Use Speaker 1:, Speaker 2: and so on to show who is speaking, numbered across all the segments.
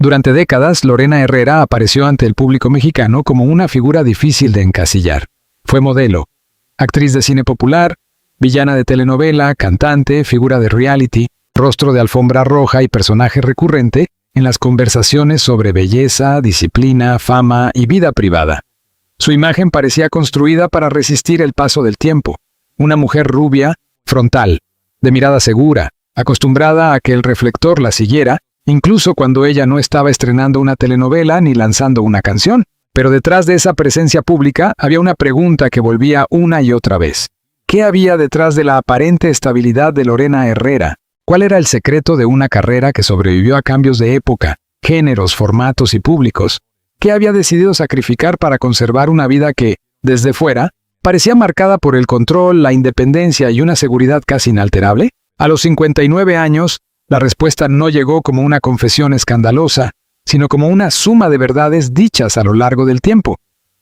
Speaker 1: Durante décadas, Lorena Herrera apareció ante el público mexicano como una figura difícil de encasillar. Fue modelo, actriz de cine popular, villana de telenovela, cantante, figura de reality, rostro de alfombra roja y personaje recurrente en las conversaciones sobre belleza, disciplina, fama y vida privada. Su imagen parecía construida para resistir el paso del tiempo. Una mujer rubia, frontal, de mirada segura, acostumbrada a que el reflector la siguiera, incluso cuando ella no estaba estrenando una telenovela ni lanzando una canción. Pero detrás de esa presencia pública había una pregunta que volvía una y otra vez. ¿Qué había detrás de la aparente estabilidad de Lorena Herrera? ¿Cuál era el secreto de una carrera que sobrevivió a cambios de época, géneros, formatos y públicos? ¿Qué había decidido sacrificar para conservar una vida que, desde fuera, parecía marcada por el control, la independencia y una seguridad casi inalterable? A los 59 años, la respuesta no llegó como una confesión escandalosa, sino como una suma de verdades dichas a lo largo del tiempo.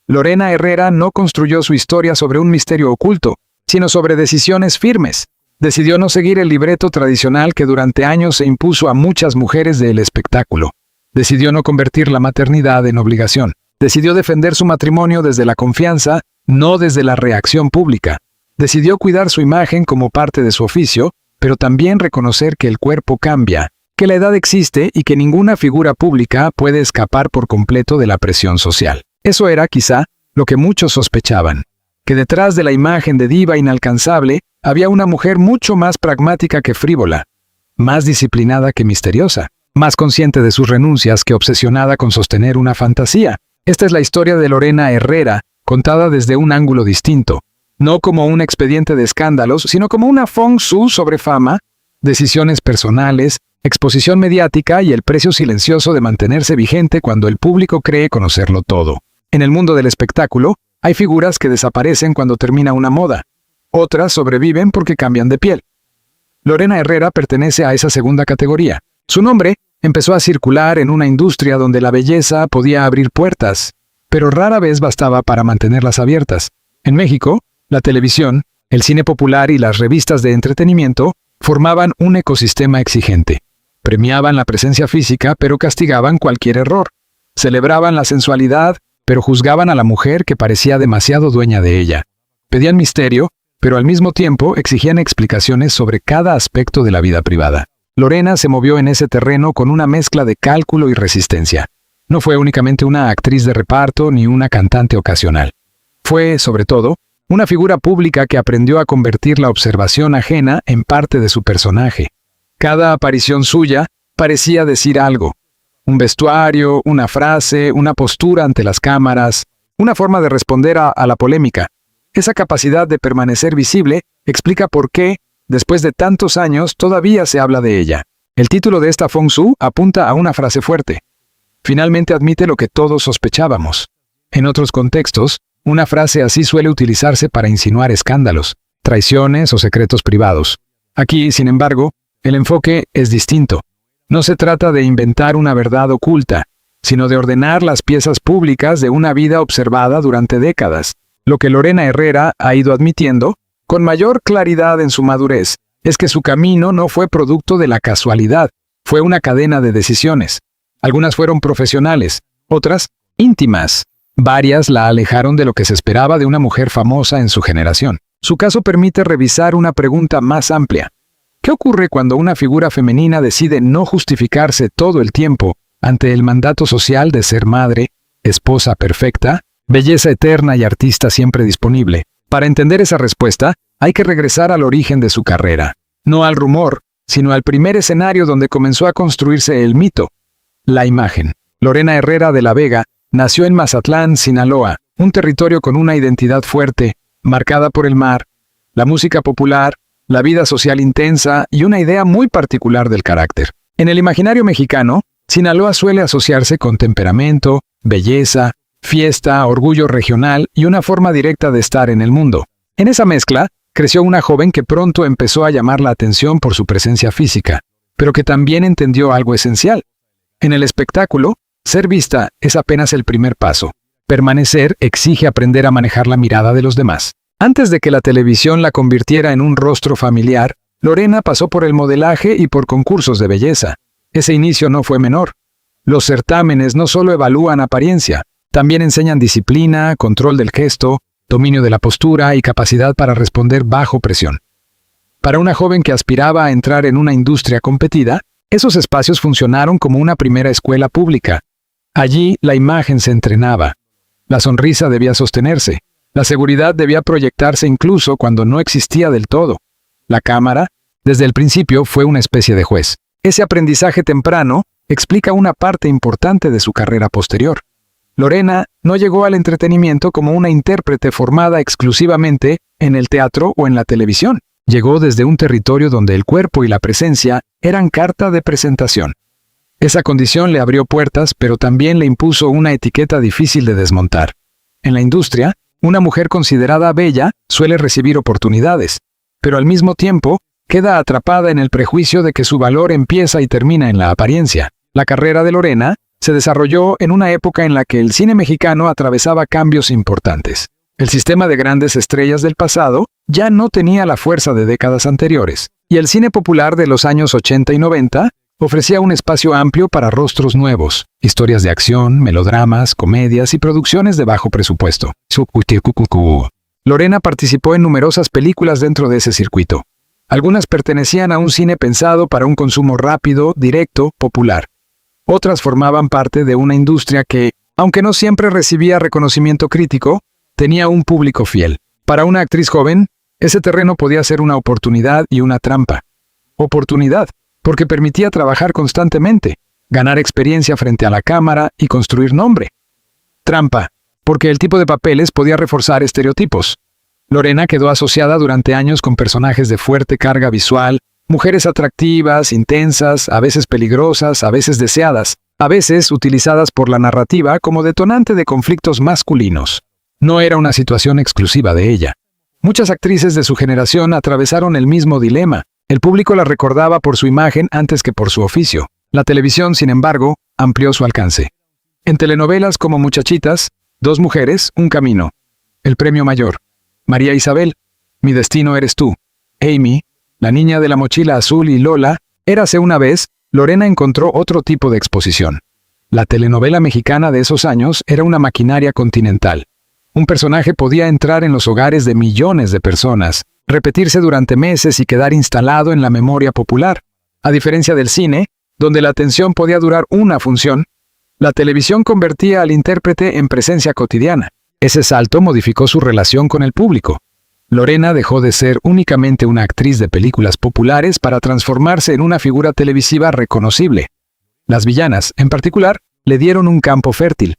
Speaker 1: Lorena Herrera no construyó su historia sobre un misterio oculto, sino sobre decisiones firmes. Decidió no seguir el libreto tradicional que durante años se impuso a muchas mujeres del espectáculo. Decidió no convertir la maternidad en obligación. Decidió defender su matrimonio desde la confianza, no desde la reacción pública. Decidió cuidar su imagen como parte de su oficio, pero también reconocer que el cuerpo cambia, que la edad existe y que ninguna figura pública puede escapar por completo de la presión social. Eso era, quizá, lo que muchos sospechaban, que detrás de la imagen de diva inalcanzable había una mujer mucho más pragmática que frívola, más disciplinada que misteriosa, más consciente de sus renuncias que obsesionada con sostener una fantasía. Esta es la historia de Lorena Herrera, contada desde un ángulo distinto, no como un expediente de escándalos, sino como una feng shui sobre fama, decisiones personales, exposición mediática y el precio silencioso de mantenerse vigente cuando el público cree conocerlo todo. En el mundo del espectáculo, hay figuras que desaparecen cuando termina una moda. Otras sobreviven porque cambian de piel. Lorena Herrera pertenece a esa segunda categoría. Su nombre empezó a circular en una industria donde la belleza podía abrir puertas, pero rara vez bastaba para mantenerlas abiertas. En México, la televisión, el cine popular y las revistas de entretenimiento formaban un ecosistema exigente. Premiaban la presencia física, pero castigaban cualquier error. Celebraban la sensualidad, pero juzgaban a la mujer que parecía demasiado dueña de ella. Pedían misterio, pero al mismo tiempo exigían explicaciones sobre cada aspecto de la vida privada. Lorena se movió en ese terreno con una mezcla de cálculo y resistencia. No fue únicamente una actriz de reparto ni una cantante ocasional. Fue, sobre todo, una figura pública que aprendió a convertir la observación ajena en parte de su personaje. Cada aparición suya parecía decir algo. Un vestuario, una frase, una postura ante las cámaras, una forma de responder a la polémica. Esa capacidad de permanecer visible explica por qué, después de tantos años, todavía se habla de ella. El título de esta feng shui apunta a una frase fuerte. Finalmente admite lo que todos sospechábamos. En otros contextos, una frase así suele utilizarse para insinuar escándalos, traiciones o secretos privados. Aquí, sin embargo, el enfoque es distinto. No se trata de inventar una verdad oculta, sino de ordenar las piezas públicas de una vida observada durante décadas. Lo que Lorena Herrera ha ido admitiendo, con mayor claridad en su madurez, es que su camino no fue producto de la casualidad, fue una cadena de decisiones. Algunas fueron profesionales, otras íntimas. Varias la alejaron de lo que se esperaba de una mujer famosa en su generación. Su caso permite revisar una pregunta más amplia. ¿Qué ocurre cuando una figura femenina decide no justificarse todo el tiempo ante el mandato social de ser madre, esposa perfecta, belleza eterna y artista siempre disponible? Para entender esa respuesta, hay que regresar al origen de su carrera. No al rumor, sino al primer escenario donde comenzó a construirse el mito. La imagen. Lorena Herrera de la Vega nació en Mazatlán, Sinaloa, un territorio con una identidad fuerte, marcada por el mar, la música popular, la vida social intensa y una idea muy particular del carácter. En el imaginario mexicano, Sinaloa suele asociarse con temperamento, belleza, fiesta, orgullo regional y una forma directa de estar en el mundo. En esa mezcla, creció una joven que pronto empezó a llamar la atención por su presencia física, pero que también entendió algo esencial. En el espectáculo, ser vista es apenas el primer paso. Permanecer exige aprender a manejar la mirada de los demás. Antes de que la televisión la convirtiera en un rostro familiar, Lorena pasó por el modelaje y por concursos de belleza. Ese inicio no fue menor. Los certámenes no solo evalúan apariencia, también enseñan disciplina, control del gesto, dominio de la postura y capacidad para responder bajo presión. Para una joven que aspiraba a entrar en una industria competida, esos espacios funcionaron como una primera escuela pública. Allí la imagen se entrenaba. La sonrisa debía sostenerse. La seguridad debía proyectarse incluso cuando no existía del todo. La cámara, desde el principio, fue una especie de juez. Ese aprendizaje temprano explica una parte importante de su carrera posterior. Lorena no llegó al entretenimiento como una intérprete formada exclusivamente en el teatro o en la televisión. Llegó desde un territorio donde el cuerpo y la presencia eran carta de presentación. Esa condición le abrió puertas, pero también le impuso una etiqueta difícil de desmontar. En la industria, una mujer considerada bella suele recibir oportunidades, pero al mismo tiempo queda atrapada en el prejuicio de que su valor empieza y termina en la apariencia. La carrera de Lorena se desarrolló en una época en la que el cine mexicano atravesaba cambios importantes. El sistema de grandes estrellas del pasado ya no tenía la fuerza de décadas anteriores, y el cine popular de los años 80 y 90 ofrecía un espacio amplio para rostros nuevos, historias de acción, melodramas, comedias y producciones de bajo presupuesto. Lorena participó en numerosas películas dentro de ese circuito. Algunas pertenecían a un cine pensado para un consumo rápido, directo, popular. Otras formaban parte de una industria que, aunque no siempre recibía reconocimiento crítico, tenía un público fiel. Para una actriz joven, ese terreno podía ser una oportunidad y una trampa. Oportunidad, porque permitía trabajar constantemente, ganar experiencia frente a la cámara y construir nombre. Trampa, porque el tipo de papeles podía reforzar estereotipos. Lorena quedó asociada durante años con personajes de fuerte carga visual, mujeres atractivas, intensas, a veces peligrosas, a veces deseadas, a veces utilizadas por la narrativa como detonante de conflictos masculinos. No era una situación exclusiva de ella. Muchas actrices de su generación atravesaron el mismo dilema. El público la recordaba por su imagen antes que por su oficio. La televisión, sin embargo, amplió su alcance. En telenovelas como Muchachitas, Dos mujeres, un camino, El premio mayor, María Isabel, Mi destino eres tú, Amy, La niña de la mochila azul y Lola, Érase una vez, Lorena encontró otro tipo de exposición. La telenovela mexicana de esos años era una maquinaria continental. Un personaje podía entrar en los hogares de millones de personas, repetirse durante meses y quedar instalado en la memoria popular. A diferencia del cine, donde la atención podía durar una función, la televisión convertía al intérprete en presencia cotidiana. Ese salto modificó su relación con el público. Lorena dejó de ser únicamente una actriz de películas populares para transformarse en una figura televisiva reconocible. Las villanas, en particular, le dieron un campo fértil.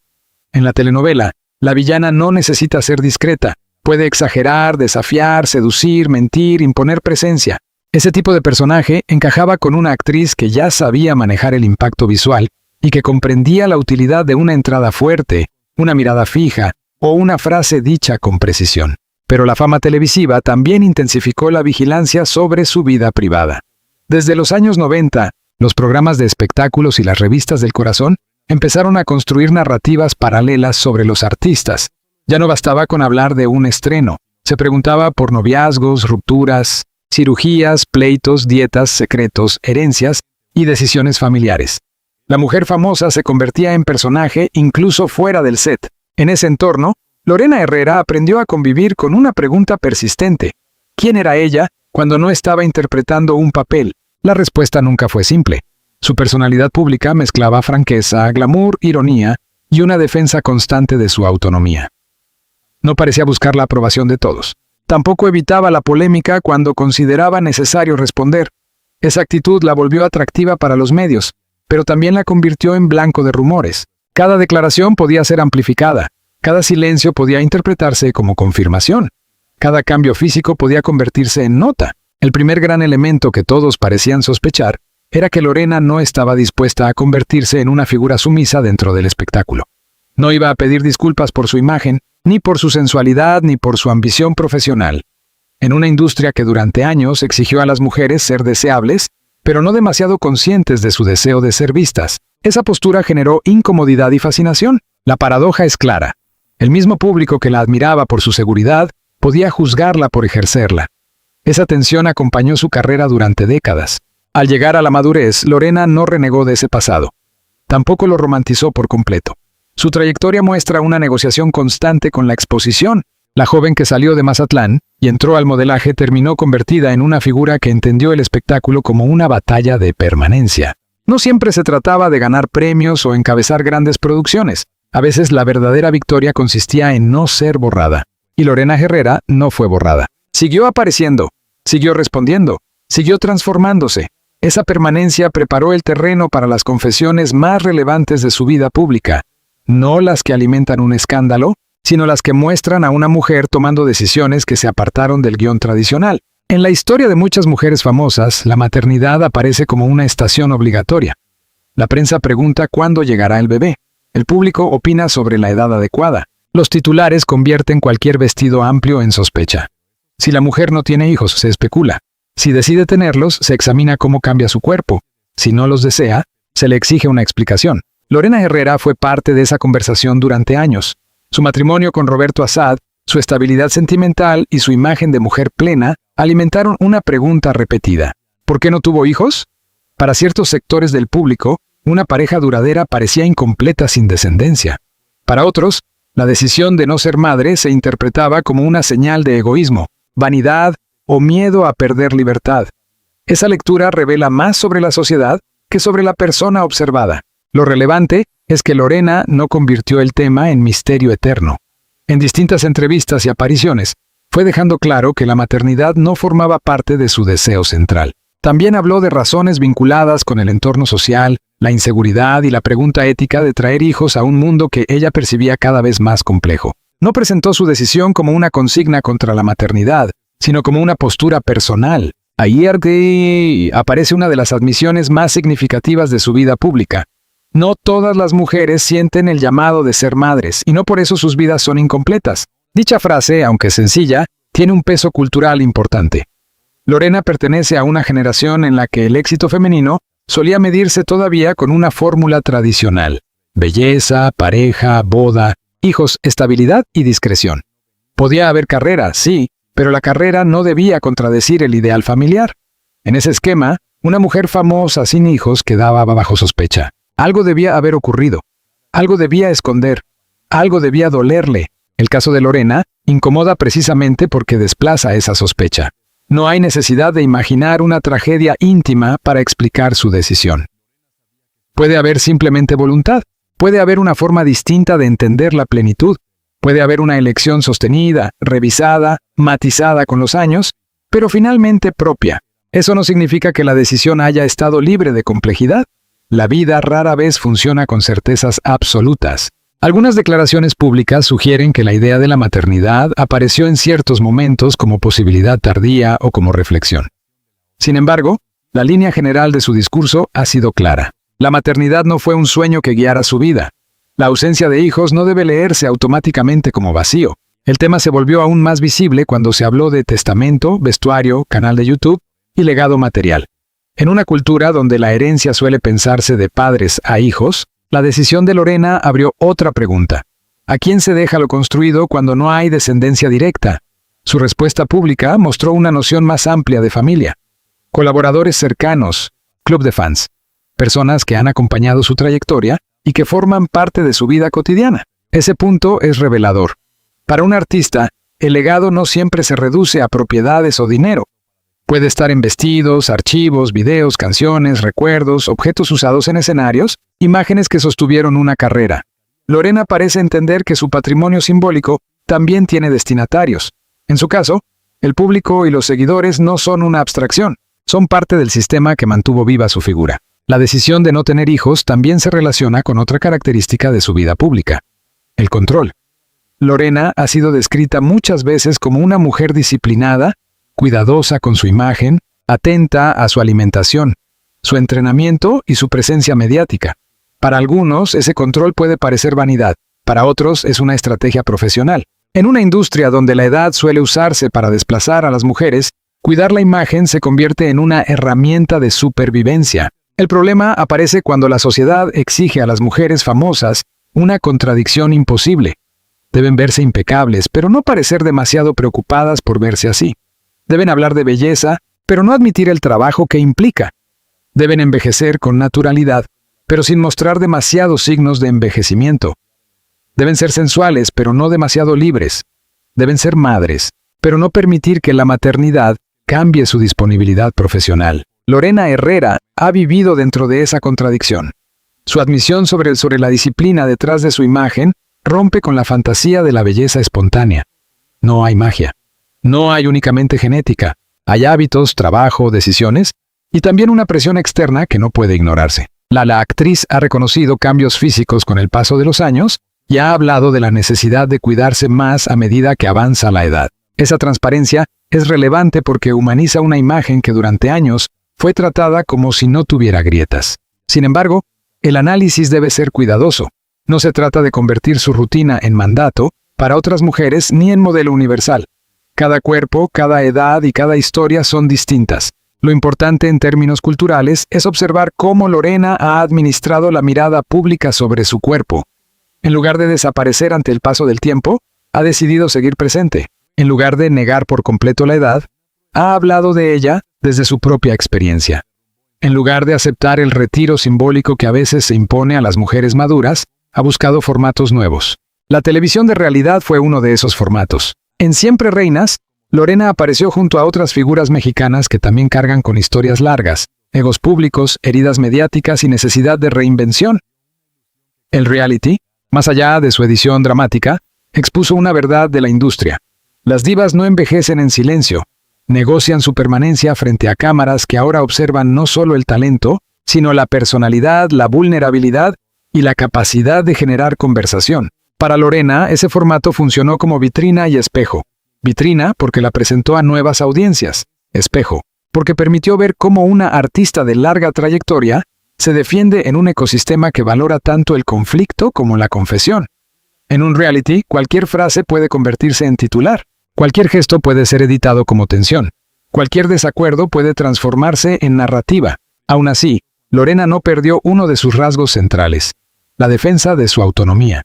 Speaker 1: En la telenovela, la villana no necesita ser discreta. Puede exagerar, desafiar, seducir, mentir, imponer presencia. Ese tipo de personaje encajaba con una actriz que ya sabía manejar el impacto visual y que comprendía la utilidad de una entrada fuerte, una mirada fija o una frase dicha con precisión. Pero la fama televisiva también intensificó la vigilancia sobre su vida privada. Desde los años 90, los programas de espectáculos y las revistas del corazón empezaron a construir narrativas paralelas sobre los artistas. Ya no bastaba con hablar de un estreno. Se preguntaba por noviazgos, rupturas, cirugías, pleitos, dietas, secretos, herencias y decisiones familiares. La mujer famosa se convertía en personaje incluso fuera del set. En ese entorno, Lorena Herrera aprendió a convivir con una pregunta persistente. ¿Quién era ella cuando no estaba interpretando un papel? La respuesta nunca fue simple. Su personalidad pública mezclaba franqueza, glamour, ironía y una defensa constante de su autonomía. No parecía buscar la aprobación de todos. Tampoco evitaba la polémica cuando consideraba necesario responder. Esa actitud la volvió atractiva para los medios, pero también la convirtió en blanco de rumores. Cada declaración podía ser amplificada. Cada silencio podía interpretarse como confirmación. Cada cambio físico podía convertirse en nota. El primer gran elemento que todos parecían sospechar era que Lorena no estaba dispuesta a convertirse en una figura sumisa dentro del espectáculo. No iba a pedir disculpas por su imagen, ni por su sensualidad, ni por su ambición profesional. En una industria que durante años exigió a las mujeres ser deseables, pero no demasiado conscientes de su deseo de ser vistas, esa postura generó incomodidad y fascinación. La paradoja es clara. El mismo público que la admiraba por su seguridad podía juzgarla por ejercerla. Esa tensión acompañó su carrera durante décadas. Al llegar a la madurez, Lorena no renegó de ese pasado. Tampoco lo romantizó por completo. Su trayectoria muestra una negociación constante con la exposición. La joven que salió de Mazatlán y entró al modelaje terminó convertida en una figura que entendió el espectáculo como una batalla de permanencia. No siempre se trataba de ganar premios o encabezar grandes producciones. A veces la verdadera victoria consistía en no ser borrada. Y Lorena Herrera no fue borrada. Siguió apareciendo, siguió respondiendo, siguió transformándose. Esa permanencia preparó el terreno para las confesiones más relevantes de su vida pública. No las que alimentan un escándalo, sino las que muestran a una mujer tomando decisiones que se apartaron del guión tradicional. En la historia de muchas mujeres famosas, la maternidad aparece como una estación obligatoria. La prensa pregunta cuándo llegará el bebé. El público opina sobre la edad adecuada. Los titulares convierten cualquier vestido amplio en sospecha. Si la mujer no tiene hijos, se especula. Si decide tenerlos, se examina cómo cambia su cuerpo. Si no los desea, se le exige una explicación. Lorena Herrera fue parte de esa conversación durante años. Su matrimonio con Roberto Assad, su estabilidad sentimental y su imagen de mujer plena alimentaron una pregunta repetida. ¿Por qué no tuvo hijos? Para ciertos sectores del público, una pareja duradera parecía incompleta sin descendencia. Para otros, la decisión de no ser madre se interpretaba como una señal de egoísmo, vanidad o miedo a perder libertad. Esa lectura revela más sobre la sociedad que sobre la persona observada. Lo relevante es que Lorena no convirtió el tema en misterio eterno. En distintas entrevistas y apariciones, fue dejando claro que la maternidad no formaba parte de su deseo central. También habló de razones vinculadas con el entorno social, la inseguridad y la pregunta ética de traer hijos a un mundo que ella percibía cada vez más complejo. No presentó su decisión como una consigna contra la maternidad, sino como una postura personal. Ahí aparece una de las admisiones más significativas de su vida pública. No todas las mujeres sienten el llamado de ser madres, y no por eso sus vidas son incompletas. Dicha frase, aunque sencilla, tiene un peso cultural importante. Lorena pertenece a una generación en la que el éxito femenino solía medirse todavía con una fórmula tradicional: belleza, pareja, boda, hijos, estabilidad y discreción. Podía haber carrera, sí, pero la carrera no debía contradecir el ideal familiar. En ese esquema, una mujer famosa sin hijos quedaba bajo sospecha. Algo debía haber ocurrido, algo debía esconder, algo debía dolerle. El caso de Lorena incomoda precisamente porque desplaza esa sospecha. No hay necesidad de imaginar una tragedia íntima para explicar su decisión. Puede haber simplemente voluntad, puede haber una forma distinta de entender la plenitud, puede haber una elección sostenida, revisada, matizada con los años, pero finalmente propia. Eso no significa que la decisión haya estado libre de complejidad. La vida rara vez funciona con certezas absolutas. Algunas declaraciones públicas sugieren que la idea de la maternidad apareció en ciertos momentos como posibilidad tardía o como reflexión. Sin embargo, la línea general de su discurso ha sido clara. La maternidad no fue un sueño que guiara su vida. La ausencia de hijos no debe leerse automáticamente como vacío. El tema se volvió aún más visible cuando se habló de testamento, vestuario, canal de YouTube y legado material. En una cultura donde la herencia suele pensarse de padres a hijos, la decisión de Lorena abrió otra pregunta. ¿A quién se deja lo construido cuando no hay descendencia directa? Su respuesta pública mostró una noción más amplia de familia. Colaboradores cercanos, club de fans, personas que han acompañado su trayectoria y que forman parte de su vida cotidiana. Ese punto es revelador. Para un artista, el legado no siempre se reduce a propiedades o dinero. Puede estar en vestidos, archivos, videos, canciones, recuerdos, objetos usados en escenarios, imágenes que sostuvieron una carrera. Lorena parece entender que su patrimonio simbólico también tiene destinatarios. En su caso, el público y los seguidores no son una abstracción, son parte del sistema que mantuvo viva su figura. La decisión de no tener hijos también se relaciona con otra característica de su vida pública: el control. Lorena ha sido descrita muchas veces como una mujer disciplinada, cuidadosa con su imagen, atenta a su alimentación, su entrenamiento y su presencia mediática. Para algunos, ese control puede parecer vanidad, para otros es una estrategia profesional. En una industria donde la edad suele usarse para desplazar a las mujeres, cuidar la imagen se convierte en una herramienta de supervivencia. El problema aparece cuando la sociedad exige a las mujeres famosas una contradicción imposible. Deben verse impecables, pero no parecer demasiado preocupadas por verse así. Deben hablar de belleza, pero no admitir el trabajo que implica. Deben envejecer con naturalidad, pero sin mostrar demasiados signos de envejecimiento. Deben ser sensuales, pero no demasiado libres. Deben ser madres, pero no permitir que la maternidad cambie su disponibilidad profesional. Lorena Herrera ha vivido dentro de esa contradicción. Su admisión sobre la disciplina detrás de su imagen rompe con la fantasía de la belleza espontánea. No hay magia. No hay únicamente genética. Hay hábitos, trabajo, decisiones y también una presión externa que no puede ignorarse. La actriz ha reconocido cambios físicos con el paso de los años y ha hablado de la necesidad de cuidarse más a medida que avanza la edad. Esa transparencia es relevante porque humaniza una imagen que durante años fue tratada como si no tuviera grietas. Sin embargo, el análisis debe ser cuidadoso. No se trata de convertir su rutina en mandato para otras mujeres ni en modelo universal. Cada cuerpo, cada edad y cada historia son distintas. Lo importante en términos culturales es observar cómo Lorena ha administrado la mirada pública sobre su cuerpo. En lugar de desaparecer ante el paso del tiempo, ha decidido seguir presente. En lugar de negar por completo la edad, ha hablado de ella desde su propia experiencia. En lugar de aceptar el retiro simbólico que a veces se impone a las mujeres maduras, ha buscado formatos nuevos. La televisión de realidad fue uno de esos formatos. En Siempre Reinas, Lorena apareció junto a otras figuras mexicanas que también cargan con historias largas, egos públicos, heridas mediáticas y necesidad de reinvención. El reality, más allá de su edición dramática, expuso una verdad de la industria. Las divas no envejecen en silencio. Negocian su permanencia frente a cámaras que ahora observan no solo el talento, sino la personalidad, la vulnerabilidad y la capacidad de generar conversación. Para Lorena, ese formato funcionó como vitrina y espejo. Vitrina porque la presentó a nuevas audiencias. Espejo porque permitió ver cómo una artista de larga trayectoria se defiende en un ecosistema que valora tanto el conflicto como la confesión. En un reality, cualquier frase puede convertirse en titular. Cualquier gesto puede ser editado como tensión. Cualquier desacuerdo puede transformarse en narrativa. Aún así, Lorena no perdió uno de sus rasgos centrales: la defensa de su autonomía.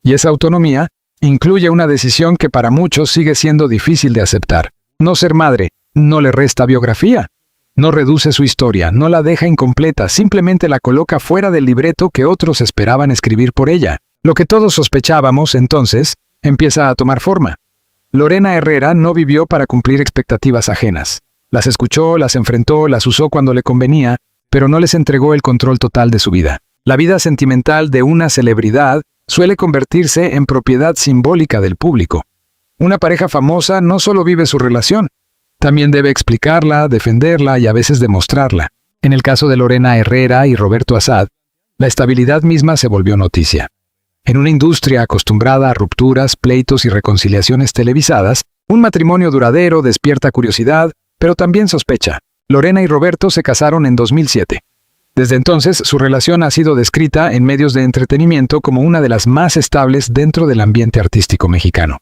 Speaker 1: Y esa autonomía incluye una decisión que para muchos sigue siendo difícil de aceptar. No ser madre no le resta biografía. No reduce su historia, no la deja incompleta, simplemente la coloca fuera del libreto que otros esperaban escribir por ella. Lo que todos sospechábamos, entonces, empieza a tomar forma. Lorena Herrera no vivió para cumplir expectativas ajenas. Las escuchó, las enfrentó, las usó cuando le convenía, pero no les entregó el control total de su vida. La vida sentimental de una celebridad suele convertirse en propiedad simbólica del público. Una pareja famosa no solo vive su relación, también debe explicarla, defenderla y a veces demostrarla. En el caso de Lorena Herrera y Roberto Assad, la estabilidad misma se volvió noticia. En una industria acostumbrada a rupturas, pleitos y reconciliaciones televisadas, un matrimonio duradero despierta curiosidad, pero también sospecha. Lorena y Roberto se casaron en 2007. Desde entonces, su relación ha sido descrita en medios de entretenimiento como una de las más estables dentro del ambiente artístico mexicano.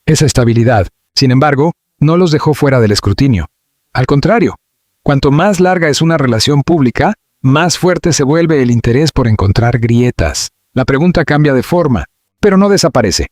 Speaker 1: Esa estabilidad, sin embargo, no los dejó fuera del escrutinio. Al contrario, cuanto más larga es una relación pública, más fuerte se vuelve el interés por encontrar grietas. La pregunta cambia de forma, pero no desaparece.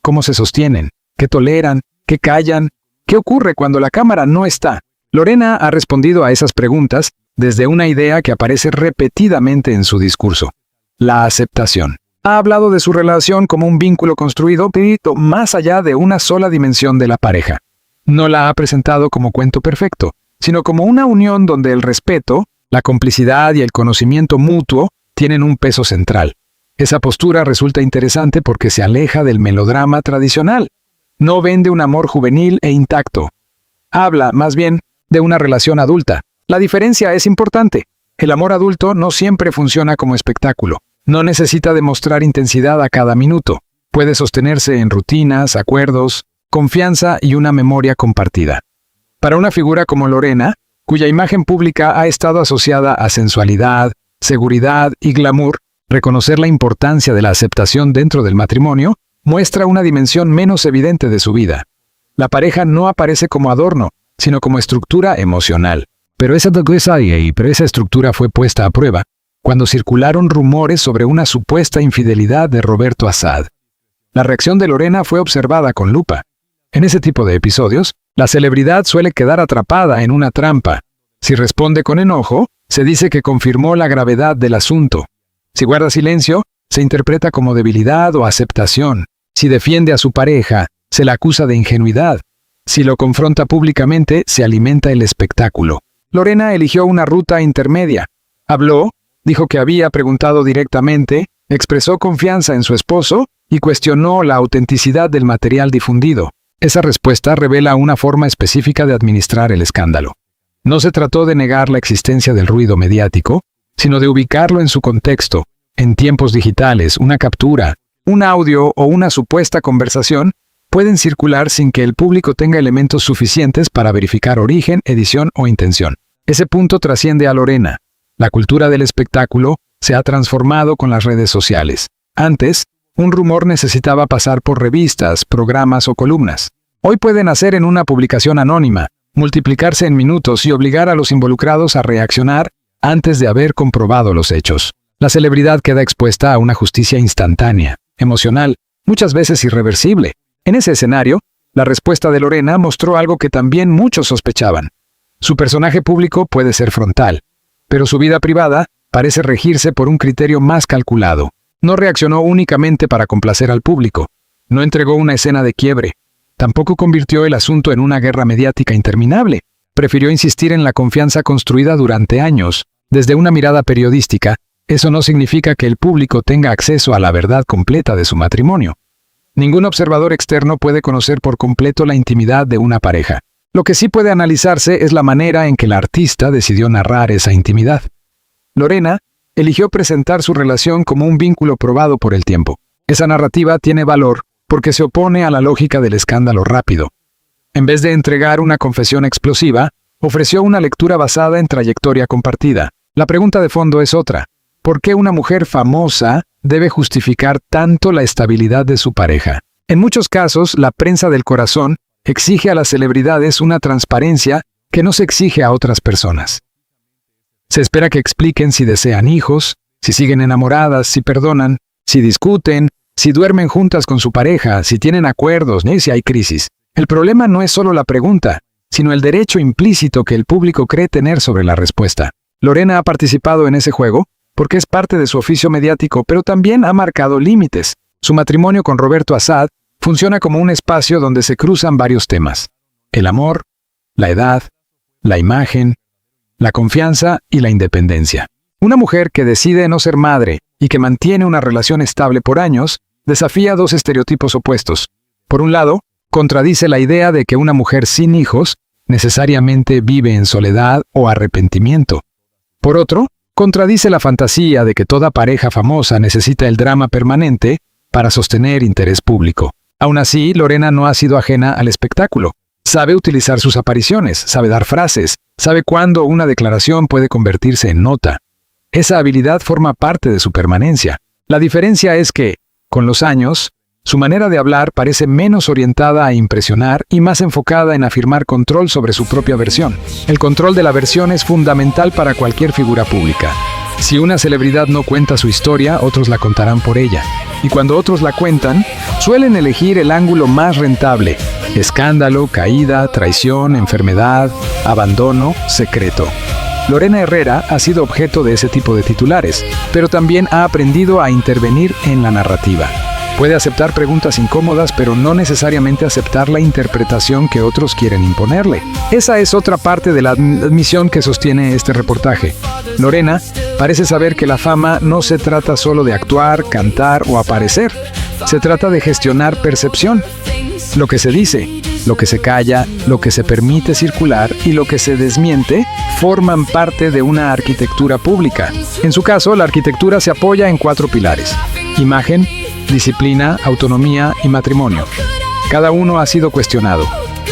Speaker 1: ¿Cómo se sostienen? ¿Qué toleran? ¿Qué callan? ¿Qué ocurre cuando la cámara no está? Lorena ha respondido a esas preguntas desde una idea que aparece repetidamente en su discurso: la aceptación. Ha hablado de su relación como un vínculo construido, pero más allá de una sola dimensión de la pareja. No la ha presentado como cuento perfecto, sino como una unión donde el respeto, la complicidad y el conocimiento mutuo tienen un peso central. Esa postura resulta interesante porque se aleja del melodrama tradicional. No vende un amor juvenil e intacto. Habla, más bien, de una relación adulta. La diferencia es importante. El amor adulto no siempre funciona como espectáculo. No necesita demostrar intensidad a cada minuto. Puede sostenerse en rutinas, acuerdos, confianza y una memoria compartida. Para una figura como Lorena, cuya imagen pública ha estado asociada a sensualidad, seguridad y glamour, reconocer la importancia de la aceptación dentro del matrimonio muestra una dimensión menos evidente de su vida. La pareja no aparece como adorno, sino como estructura emocional. Pero esa estructura fue puesta a prueba cuando circularon rumores sobre una supuesta infidelidad de Roberto Assad. La reacción de Lorena fue observada con lupa. En ese tipo de episodios, la celebridad suele quedar atrapada en una trampa. Si responde con enojo, se dice que confirmó la gravedad del asunto. Si guarda silencio, se interpreta como debilidad o aceptación. Si defiende a su pareja, se la acusa de ingenuidad. Si lo confronta públicamente, se alimenta el espectáculo. Lorena eligió una ruta intermedia. Habló, dijo que había preguntado directamente, expresó confianza en su esposo y cuestionó la autenticidad del material difundido. Esa respuesta revela una forma específica de administrar el escándalo. No se trató de negar la existencia del ruido mediático, sino de ubicarlo en su contexto. En tiempos digitales, una captura, un audio o una supuesta conversación pueden circular sin que el público tenga elementos suficientes para verificar origen, edición o intención. Ese punto trasciende a Lorena. La cultura del espectáculo se ha transformado con las redes sociales. Antes, un rumor necesitaba pasar por revistas, programas o columnas. Hoy puede nacer en una publicación anónima, multiplicarse en minutos y obligar a los involucrados a reaccionar antes de haber comprobado los hechos. La celebridad queda expuesta a una justicia instantánea, emocional, muchas veces irreversible. En ese escenario, la respuesta de Lorena mostró algo que también muchos sospechaban. Su personaje público puede ser frontal, pero su vida privada parece regirse por un criterio más calculado. No reaccionó únicamente para complacer al público. No entregó una escena de quiebre. Tampoco convirtió el asunto en una guerra mediática interminable. Prefirió insistir en la confianza construida durante años. Desde una mirada periodística, eso no significa que el público tenga acceso a la verdad completa de su matrimonio. Ningún observador externo puede conocer por completo la intimidad de una pareja. Lo que sí puede analizarse es la manera en que la artista decidió narrar esa intimidad. Lorena eligió presentar su relación como un vínculo probado por el tiempo. Esa narrativa tiene valor porque se opone a la lógica del escándalo rápido. En vez de entregar una confesión explosiva, ofreció una lectura basada en trayectoria compartida. La pregunta de fondo es otra. ¿Por qué una mujer famosa debe justificar tanto la estabilidad de su pareja? En muchos casos, la prensa del corazón exige a las celebridades una transparencia que no se exige a otras personas. Se espera que expliquen si desean hijos, si siguen enamoradas, si perdonan, si discuten, si duermen juntas con su pareja, si tienen acuerdos, ni si hay crisis. El problema no es solo la pregunta, sino el derecho implícito que el público cree tener sobre la respuesta. Lorena ha participado en ese juego porque es parte de su oficio mediático, pero también ha marcado límites. Su matrimonio con Roberto Assad funciona como un espacio donde se cruzan varios temas: el amor, la edad, la imagen, la confianza y la independencia. Una mujer que decide no ser madre y que mantiene una relación estable por años desafía dos estereotipos opuestos. Por un lado, contradice la idea de que una mujer sin hijos necesariamente vive en soledad o arrepentimiento. Por otro, contradice la fantasía de que toda pareja famosa necesita el drama permanente para sostener interés público. Aún así, Lorena no ha sido ajena al espectáculo. Sabe utilizar sus apariciones, sabe dar frases, sabe cuándo una declaración puede convertirse en nota. Esa habilidad forma parte de su permanencia. La diferencia es que, con los años, su manera de hablar parece menos orientada a impresionar y más enfocada en afirmar control sobre su propia versión. El control de la versión es fundamental para cualquier figura pública. Si una celebridad no cuenta su historia, otros la contarán por ella. Y cuando otros la cuentan, suelen elegir el ángulo más rentable: escándalo, caída, traición, enfermedad, abandono, secreto. Lorena Herrera ha sido objeto de ese tipo de titulares, pero también ha aprendido a intervenir en la narrativa. Puede aceptar preguntas incómodas, pero no necesariamente aceptar la interpretación que otros quieren imponerle. Esa es otra parte de la admisión que sostiene este reportaje. Lorena parece saber que la fama no se trata solo de actuar, cantar o aparecer. Se trata de gestionar percepción. Lo que se dice, lo que se calla, lo que se permite circular y lo que se desmiente forman parte de una arquitectura pública. En su caso, la arquitectura se apoya en 4 pilares: imagen, disciplina, autonomía y matrimonio. Cada uno ha sido cuestionado.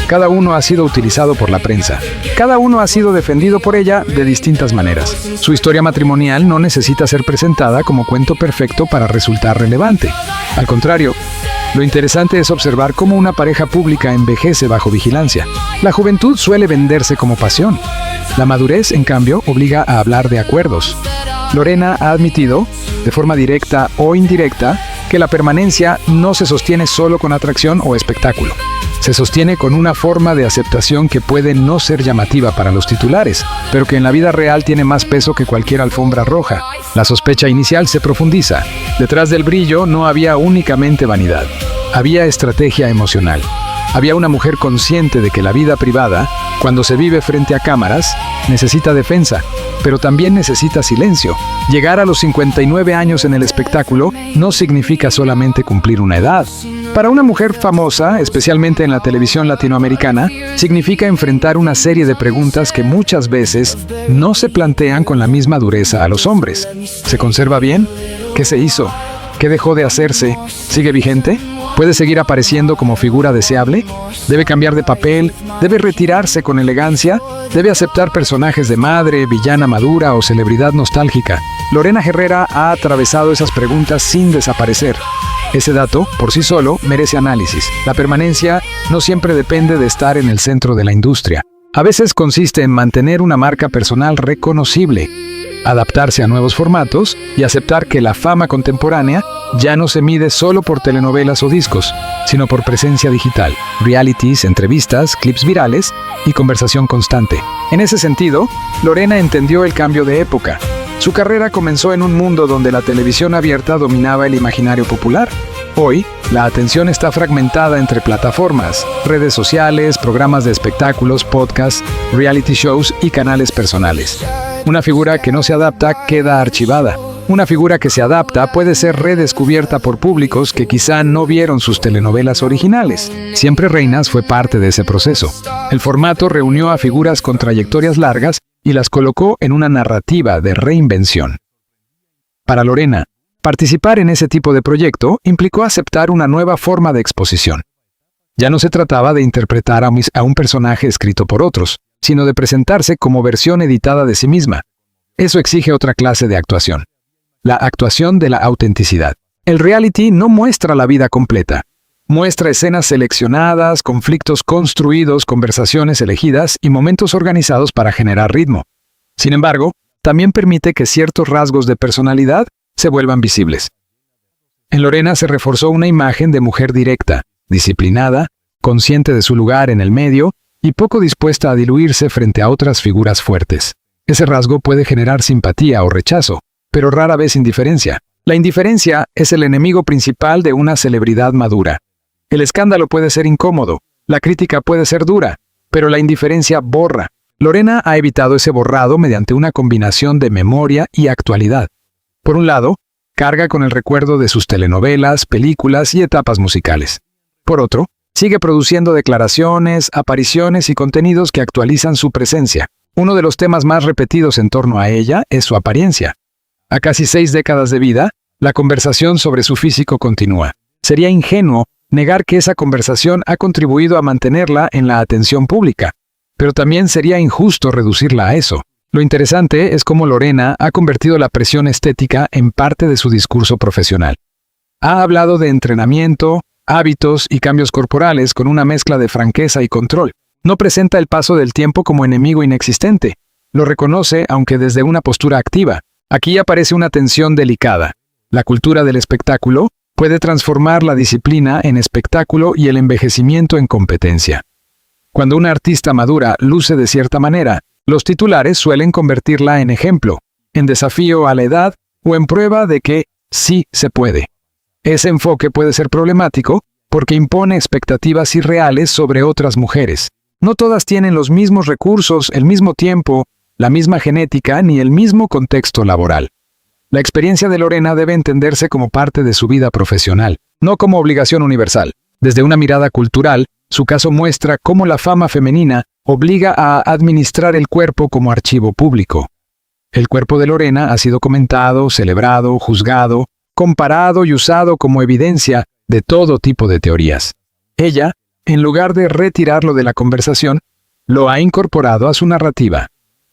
Speaker 1: Cada uno ha sido utilizado por la prensa. Cada uno ha sido defendido por ella de distintas maneras. Su historia matrimonial no necesita ser presentada como cuento perfecto para resultar relevante. Al contrario, lo interesante es observar cómo una pareja pública envejece bajo vigilancia. La juventud suele venderse como pasión. La madurez, en cambio, obliga a hablar de acuerdos. Lorena ha admitido, de forma directa o indirecta, que la permanencia no se sostiene solo con atracción o espectáculo. Se sostiene con una forma de aceptación que puede no ser llamativa para los titulares, pero que en la vida real tiene más peso que cualquier alfombra roja. La sospecha inicial se profundiza. Detrás del brillo no había únicamente vanidad, había estrategia emocional. Había una mujer consciente de que la vida privada, cuando se vive frente a cámaras, necesita defensa, pero también necesita silencio. Llegar a los 59 años en el espectáculo no significa solamente cumplir una edad. Para una mujer famosa, especialmente en la televisión latinoamericana, significa enfrentar una serie de preguntas que muchas veces no se plantean con la misma dureza a los hombres. ¿Se conserva bien? ¿Qué se hizo? ¿Qué dejó de hacerse? ¿Sigue vigente? ¿Puede seguir apareciendo como figura deseable? ¿Debe cambiar de papel? ¿Debe retirarse con elegancia? ¿Debe aceptar personajes de madre, villana madura o celebridad nostálgica? Lorena Herrera ha atravesado esas preguntas sin desaparecer. Ese dato, por sí solo, merece análisis. La permanencia no siempre depende de estar en el centro de la industria. A veces consiste en mantener una marca personal reconocible, adaptarse a nuevos formatos y aceptar que la fama contemporánea ya no se mide solo por telenovelas o discos, sino por presencia digital, realities, entrevistas, clips virales y conversación constante. En ese sentido, Lorena entendió el cambio de época. Su carrera comenzó en un mundo donde la televisión abierta dominaba el imaginario popular. Hoy, la atención está fragmentada entre plataformas, redes sociales, programas de espectáculos, podcasts, reality shows y canales personales. Una figura que no se adapta queda archivada. Una figura que se adapta puede ser redescubierta por públicos que quizá no vieron sus telenovelas originales. Siempre Reinas fue parte de ese proceso. El formato reunió a figuras con trayectorias largas y las colocó en una narrativa de reinvención. Para Lorena, participar en ese tipo de proyecto implicó aceptar una nueva forma de exposición. Ya no se trataba de interpretar a un personaje escrito por otros, sino de presentarse como versión editada de sí misma. Eso exige otra clase de actuación. La actuación de la autenticidad. El reality no muestra la vida completa. Muestra escenas seleccionadas, conflictos construidos, conversaciones elegidas y momentos organizados para generar ritmo. Sin embargo, también permite que ciertos rasgos de personalidad se vuelvan visibles. En Lorena se reforzó una imagen de mujer directa, disciplinada, consciente de su lugar en el medio y poco dispuesta a diluirse frente a otras figuras fuertes. Ese rasgo puede generar simpatía o rechazo, pero rara vez indiferencia. La indiferencia es el enemigo principal de una celebridad madura. El escándalo puede ser incómodo, la crítica puede ser dura, pero la indiferencia borra. Lorena ha evitado ese borrado mediante una combinación de memoria y actualidad. Por un lado, carga con el recuerdo de sus telenovelas, películas y etapas musicales. Por otro, sigue produciendo declaraciones, apariciones y contenidos que actualizan su presencia. Uno de los temas más repetidos en torno a ella es su apariencia. A casi 6 décadas de vida, la conversación sobre su físico continúa. Sería ingenuo negar que esa conversación ha contribuido a mantenerla en la atención pública, pero también sería injusto reducirla a eso. Lo interesante es cómo Lorena ha convertido la presión estética en parte de su discurso profesional. Ha hablado de entrenamiento, hábitos y cambios corporales con una mezcla de franqueza y control. No presenta el paso del tiempo como enemigo inexistente. Lo reconoce, aunque desde una postura activa. Aquí aparece una tensión delicada. La cultura del espectáculo puede transformar la disciplina en espectáculo y el envejecimiento en competencia. Cuando una artista madura luce de cierta manera, los titulares suelen convertirla en ejemplo, en desafío a la edad o en prueba de que sí se puede. Ese enfoque puede ser problemático porque impone expectativas irreales sobre otras mujeres. No todas tienen los mismos recursos, el mismo tiempo, la misma genética ni el mismo contexto laboral. La experiencia de Lorena debe entenderse como parte de su vida profesional, no como obligación universal. Desde una mirada cultural, su caso muestra cómo la fama femenina obliga a administrar el cuerpo como archivo público. El cuerpo de Lorena ha sido comentado, celebrado, juzgado, comparado y usado como evidencia de todo tipo de teorías. Ella, en lugar de retirarlo de la conversación, lo ha incorporado a su narrativa.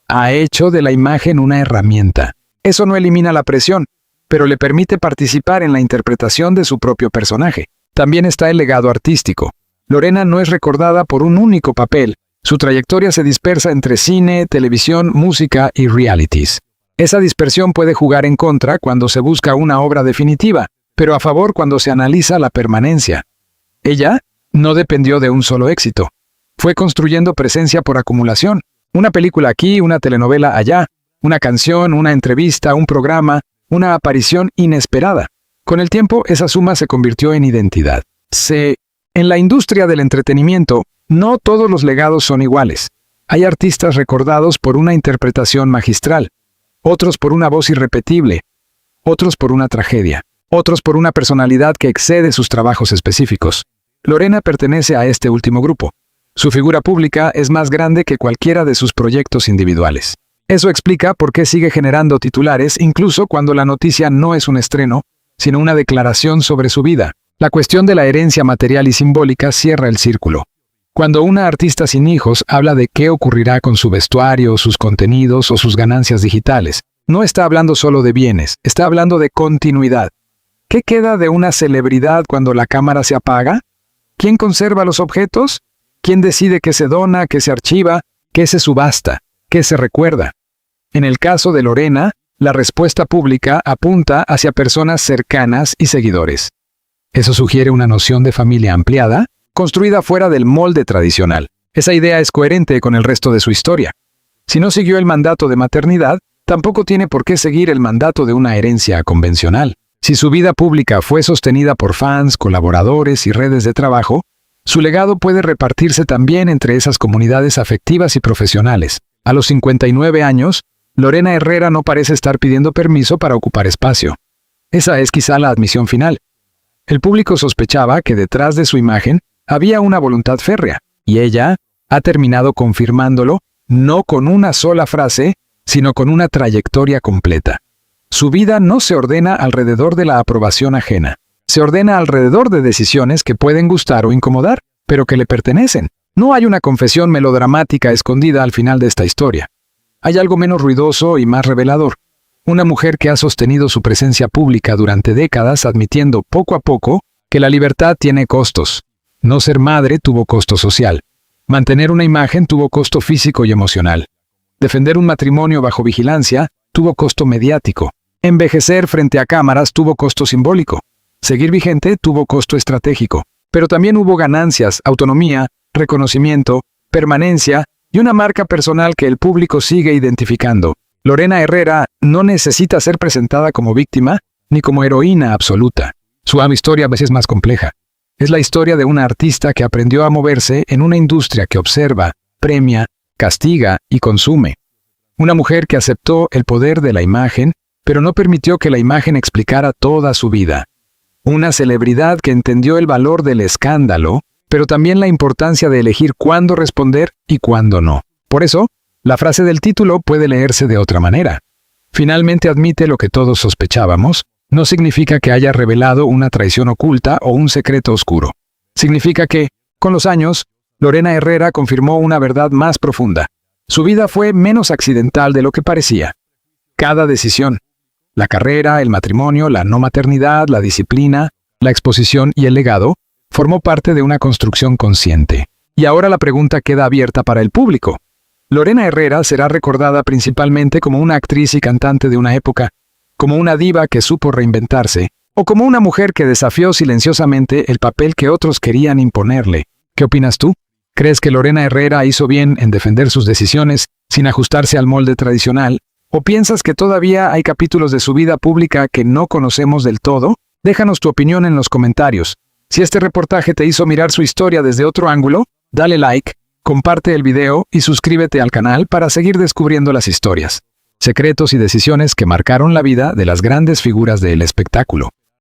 Speaker 1: Ha hecho de la imagen una herramienta. Eso no elimina la presión, pero le permite participar en la interpretación de su propio personaje. También está el legado artístico. Lorena no es recordada por un único papel. Su trayectoria se dispersa entre cine, televisión, música y realities. Esa dispersión puede jugar en contra cuando se busca una obra definitiva, pero a favor cuando se analiza la permanencia. Ella no dependió de un solo éxito. Fue construyendo presencia por acumulación. Una película aquí, una telenovela allá, una canción, una entrevista, un programa, una aparición inesperada. Con el tiempo, esa suma se convirtió en identidad. En la industria del entretenimiento, no todos los legados son iguales. Hay artistas recordados por una interpretación magistral, otros por una voz irrepetible, otros por una tragedia, otros por una personalidad que excede sus trabajos específicos. Lorena pertenece a este último grupo. Su figura pública es más grande que cualquiera de sus proyectos individuales. Eso explica por qué sigue generando titulares incluso cuando la noticia no es un estreno, sino una declaración sobre su vida. La cuestión de la herencia material y simbólica cierra el círculo. Cuando una artista sin hijos habla de qué ocurrirá con su vestuario, sus contenidos o sus ganancias digitales, no está hablando solo de bienes, está hablando de continuidad. ¿Qué queda de una celebridad cuando la cámara se apaga? ¿Quién conserva los objetos? ¿Quién decide qué se dona, qué se archiva, qué se subasta, qué se recuerda? En el caso de Lorena, la respuesta pública apunta hacia personas cercanas y seguidores. Eso sugiere una noción de familia ampliada, construida fuera del molde tradicional. Esa idea es coherente con el resto de su historia. Si no siguió el mandato de maternidad, tampoco tiene por qué seguir el mandato de una herencia convencional. Si su vida pública fue sostenida por fans, colaboradores y redes de trabajo, su legado puede repartirse también entre esas comunidades afectivas y profesionales. A los 59 años, Lorena Herrera no parece estar pidiendo permiso para ocupar espacio. Esa es quizá la admisión final. El público sospechaba que detrás de su imagen había una voluntad férrea, y ella ha terminado confirmándolo, no con una sola frase, sino con una trayectoria completa. Su vida no se ordena alrededor de la aprobación ajena. Se ordena alrededor de decisiones que pueden gustar o incomodar, pero que le pertenecen. No hay una confesión melodramática escondida al final de esta historia. Hay algo menos ruidoso y más revelador. Una mujer que ha sostenido su presencia pública durante décadas admitiendo poco a poco que la libertad tiene costos. No ser madre tuvo costo social. Mantener una imagen tuvo costo físico y emocional. Defender un matrimonio bajo vigilancia tuvo costo mediático. Envejecer frente a cámaras tuvo costo simbólico. Seguir vigente tuvo costo estratégico. Pero también hubo ganancias, autonomía, reconocimiento, permanencia y una marca personal que el público sigue identificando. Lorena Herrera no necesita ser presentada como víctima ni como heroína absoluta. Su historia a veces es más compleja. Es la historia de una artista que aprendió a moverse en una industria que observa, premia, castiga y consume. Una mujer que aceptó el poder de la imagen, pero no permitió que la imagen explicara toda su vida. Una celebridad que entendió el valor del escándalo, pero también la importancia de elegir cuándo responder y cuándo no. Por eso, la frase del título puede leerse de otra manera. Finalmente admite lo que todos sospechábamos. No significa que haya revelado una traición oculta o un secreto oscuro. Significa que, con los años, Lorena Herrera confirmó una verdad más profunda. Su vida fue menos accidental de lo que parecía. Cada decisión, la carrera, el matrimonio, la no maternidad, la disciplina, la exposición y el legado, formó parte de una construcción consciente. Y ahora la pregunta queda abierta para el público. Lorena Herrera será recordada principalmente como una actriz y cantante de una época, como una diva que supo reinventarse, o como una mujer que desafió silenciosamente el papel que otros querían imponerle. ¿Qué opinas tú? ¿Crees que Lorena Herrera hizo bien en defender sus decisiones sin ajustarse al molde tradicional? ¿O piensas que todavía hay capítulos de su vida pública que no conocemos del todo? Déjanos tu opinión en los comentarios. Si este reportaje te hizo mirar su historia desde otro ángulo, dale like, comparte el video y suscríbete al canal para seguir descubriendo las historias, secretos y decisiones que marcaron la vida de las grandes figuras del espectáculo.